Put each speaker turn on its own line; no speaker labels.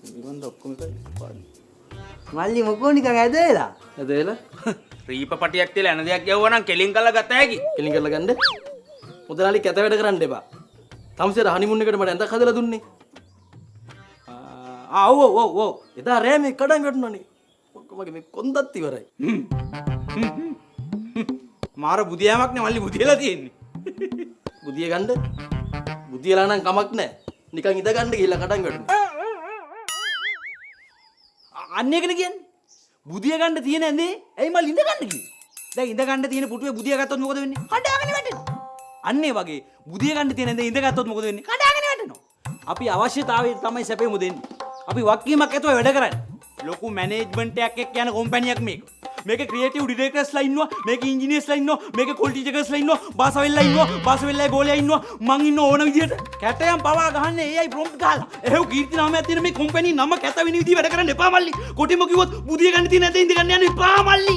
විමන්ද ඔක්කොම එකයි පාඩි.
මල්ලි මොකෝ නිකන් ඇදේලා.
ඇදේලා
රීප පටියක් තියලා එන දෙයක් යවුවා නම් කෙලින් කරලා ගත හැකි.
කෙලින් කරලා ගන්න. මුදලාලි කැත වැඩ කරන්න එපා. තමසේර හනිමුන් එකට මට ඇඳක් හදලා දුන්නේ. ඔව්. එදා රෑ මේ කඩන් වැටුණානේ. මගේ මේ කොන්දත් ඉවරයි.
මාර බුදියාමක් නේ මල්ලි බුදියලා තියෙන්නේ.
බුදිය ගන්න. බුදියලා නම් කමක් නැහැ. නිකන් ඉඳ ගන්න ගිහිල්ලා කඩන් වැටුණා.
අන්න එකනේ කියන්නේ. බුදිය ගන්න තියෙන ඇඳේ ඇයි මල්ලි ඉඳ ගන්න කිව්වේ? දැන් ඉඳ ගන්න තියෙන පුටුවේ බුදිය ගත්තොත් මොකද වෙන්නේ? කඩාගෙන වැටෙනවා. අන්න ඒ වගේ බුදිය ගන්න තියෙන ඇඳේ ඉඳ ගත්තොත් මොකද වෙන්නේ? කඩාගෙන වැටෙනවා. අපි අවශ්‍යතාවය තමයි සැපෙමු දෙන්නේ. අපි වක්කීමක් ඇතුව වැඩ කරන්නේ. ලොකු මැනේජ්මන්ට් එකක් එක්ක යන කම්පැනියක් මේක. මේකේ ක්‍රියේටිව් ඩිරෙක්ටර්ස්ලා ඉන්නවා, මේකේ ඉන්ජිනියර්ස්ලා ඉන්නවා, මේකේ ක්වොලිටි චෙකර්ස්ලා ඉන්නවා, බාසවෙල්ලා ඉන්නවා, බාසවෙල්ලා ගෝලයා ඉන්නවා, මං ඉන්න ඕන විදියට. කැටයන් පවා ගහන්නේ AI ප්‍රොම්ප්ට් ගහලා. එහෙව් කීර්ති නාමයක් තියෙන මේ කම්පැනි නම කැත වෙන විදිහ වැඩ කරන්න එපා මල්ලි. කොටිම කිව්වොත් බුදිය ගන්න තියෙන ඇඳේ ඉඳ ගන්න යන්න එපා මල්ලි.